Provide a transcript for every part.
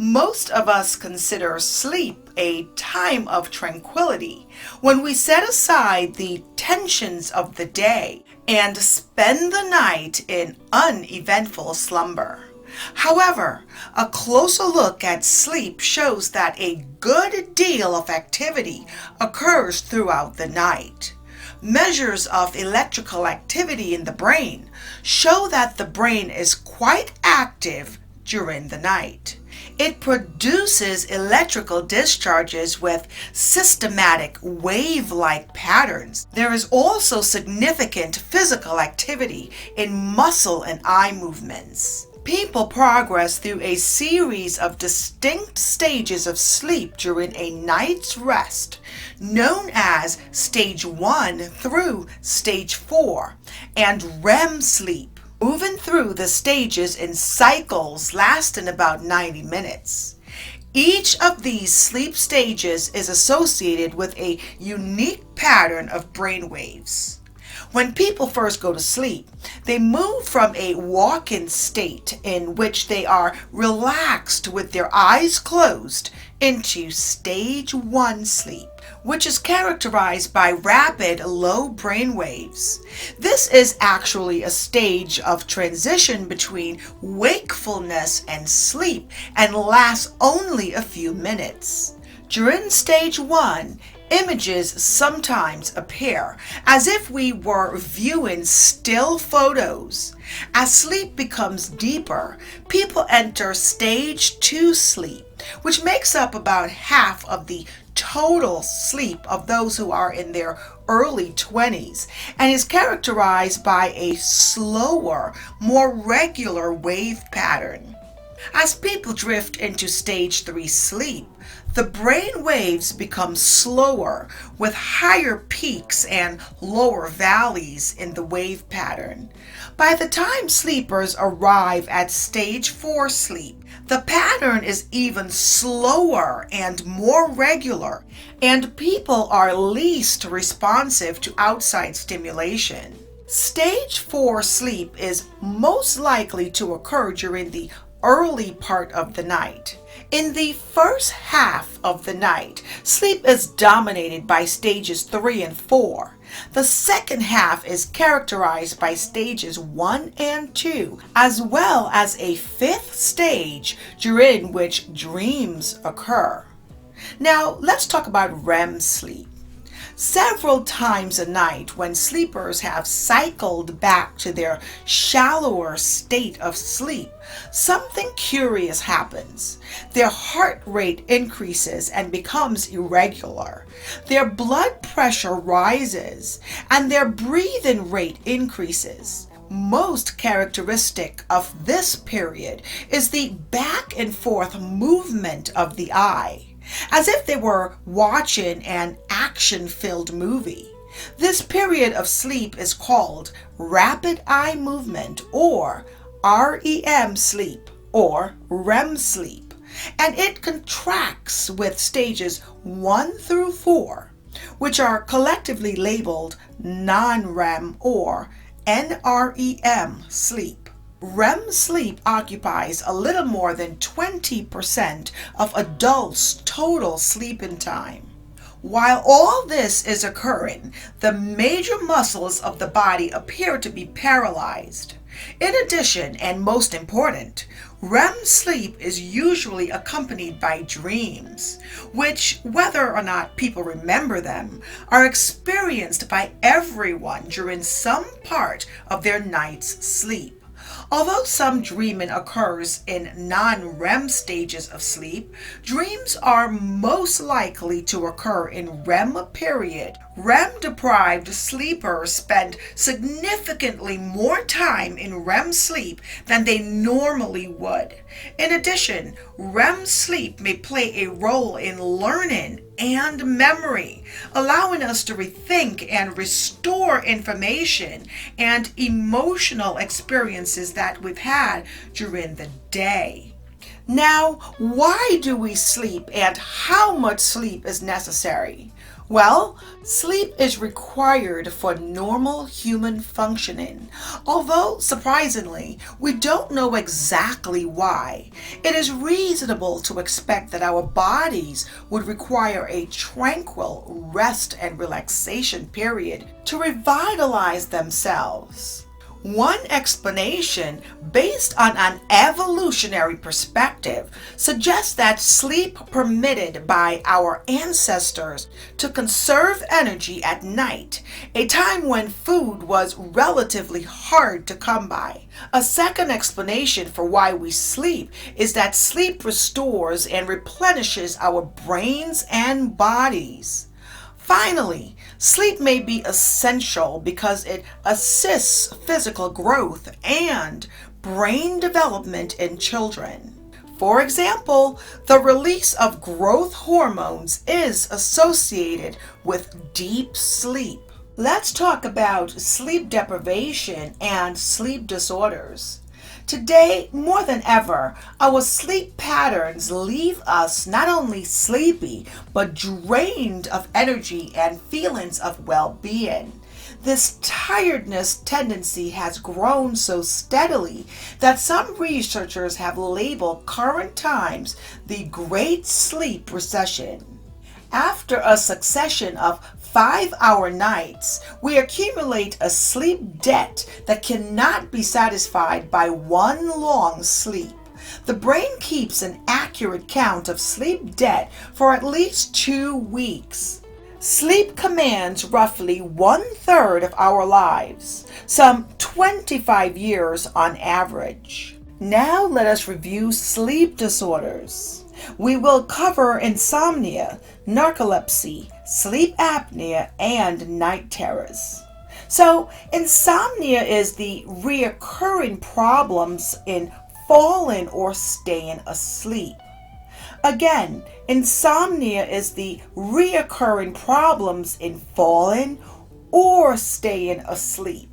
Most of us consider sleep a time of tranquility when we set aside the tensions of the day and spend the night in uneventful slumber. However, a closer look at sleep shows that a good deal of activity occurs throughout the night. Measures of electrical activity in the brain show that the brain is quite active during the night. It produces electrical discharges with systematic wave-like patterns. There is also significant physical activity in muscle and eye movements. People progress through a series of distinct stages of sleep during a night's rest, known as Stage 1 through Stage 4, and Rem Sleep, moving through the stages in cycles lasting about 90 minutes. Each of these sleep stages is associated with a unique pattern of brain waves. When people first go to sleep, they move from a walk-in state in which they are relaxed with their eyes closed into Stage 1 sleep, which is characterized by rapid low brain waves. This is actually a stage of transition between wakefulness and sleep and lasts only a few minutes. During Stage 1, images sometimes appear as if we were viewing still photos. As sleep becomes deeper, people enter Stage 2 sleep, which makes up about half of the total sleep of those who are in their early 20s, and is characterized by a slower, more regular wave pattern. As people drift into Stage 3 sleep, the brain waves become slower with higher peaks and lower valleys in the wave pattern. By the time sleepers arrive at Stage 4 sleep, the pattern is even slower and more regular, and people are least responsive to outside stimulation. Stage 4 sleep is most likely to occur during the early part of the night. In the first half of the night, sleep is dominated by Stages 3 and 4. The second half is characterized by Stages 1 and 2, as well as a fifth stage during which dreams occur. Now, let's talk about Rem sleep. Several times a night, when sleepers have cycled back to their shallower state of sleep, something curious happens. Their heart rate increases and becomes irregular. Their blood pressure rises, and their breathing rate increases. Most characteristic of this period is the back and forth movement of the eye, as if they were watching an action-filled movie. This period of sleep is called rapid eye movement, or REM sleep, or REM sleep, and it contracts with stages 1 through 4, which are collectively labeled non-REM or NREM sleep. REM sleep occupies a little more than 20% of adults' total sleeping time. While all this is occurring, the major muscles of the body appear to be paralyzed. In addition, and most important, REM sleep is usually accompanied by dreams, which, whether or not people remember them, are experienced by everyone during some part of their night's sleep. Although some dreaming occurs in non-REM stages of sleep, dreams are most likely to occur in REM period. REM-deprived sleepers spend significantly more time in REM sleep than they normally would. In addition, REM sleep may play a role in learning and memory, allowing us to rethink and restore information and emotional experiences that we've had during the day. Now, why do we sleep and how much sleep is necessary? Well, sleep is required for normal human functioning, although surprisingly, we don't know exactly why. It is reasonable to expect that our bodies would require a tranquil rest and relaxation period to revitalize themselves. One explanation, based on an evolutionary perspective, suggests that sleep permitted by our ancestors to conserve energy at night, a time when food was relatively hard to come by. A second explanation for why we sleep is that sleep restores and replenishes our brains and bodies. Finally, sleep may be essential because it assists physical growth and brain development in children. For example, the release of growth hormones is associated with deep sleep. Let's talk about sleep deprivation and sleep disorders. Today, more than ever, our sleep patterns leave us not only sleepy, but drained of energy and feelings of well-being. This tiredness tendency has grown so steadily that some researchers have labeled current times the Great Sleep Recession. After a succession of 5-hour nights, we accumulate a sleep debt that cannot be satisfied by one long sleep. The brain keeps an accurate count of sleep debt for at least 2 weeks. Sleep commands roughly 1/3 of our lives, some 25 years on average. Now let us review sleep disorders. We will cover insomnia, narcolepsy, sleep apnea, and night terrors. So, insomnia is the reoccurring problems in falling or staying asleep. Again, insomnia is the reoccurring problems in falling or staying asleep.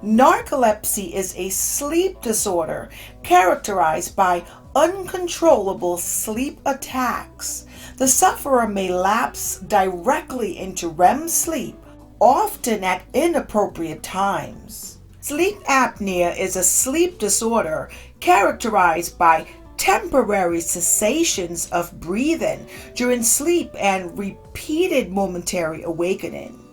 Narcolepsy is a sleep disorder characterized by uncontrollable sleep attacks. The sufferer may lapse directly into Rem sleep, often at inappropriate times. Sleep apnea is a sleep disorder characterized by temporary cessations of breathing during sleep and repeated momentary awakening.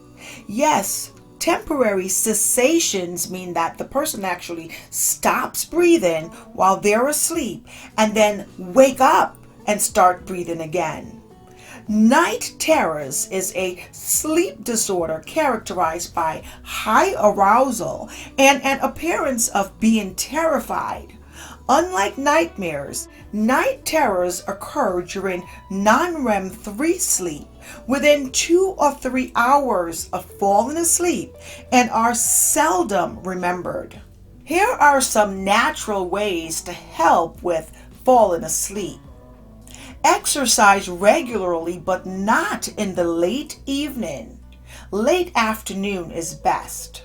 Yes, temporary cessations mean that the person actually stops breathing while they're asleep and then wake up and start breathing again. Night terrors is a sleep disorder characterized by high arousal and an appearance of being terrified. Unlike nightmares, night terrors occur during non-REM 3 sleep within 2 or 3 hours of falling asleep and are seldom remembered. Here are some natural ways to help with falling asleep. Exercise regularly, but not in the late evening. Late afternoon is best.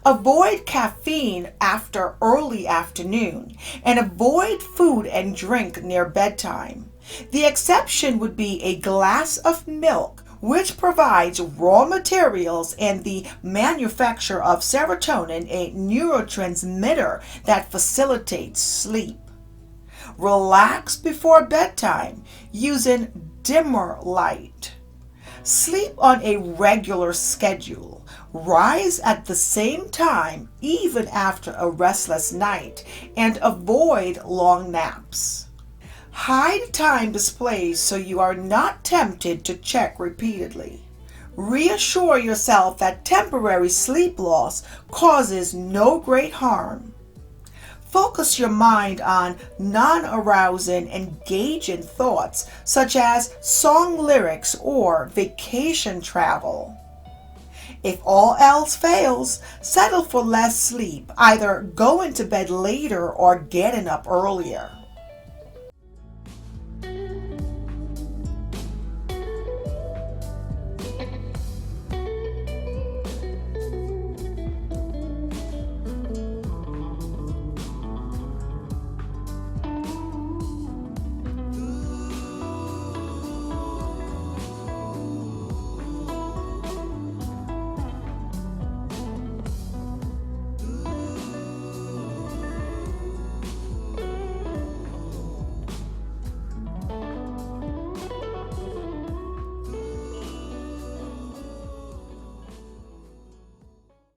Avoid caffeine after early afternoon and avoid food and drink near bedtime. The exception would be a glass of milk, which provides raw materials and the manufacture of serotonin, a neurotransmitter that facilitates sleep. Relax before bedtime using dimmer light. Sleep on a regular schedule. Rise at the same time even after a restless night and avoid long naps. Hide time displays so you are not tempted to check repeatedly. Reassure yourself that temporary sleep loss causes no great harm. Focus your mind on non-arousing, engaging thoughts such as song lyrics or vacation travel. If all else fails, settle for less sleep, either going to bed later or getting up earlier.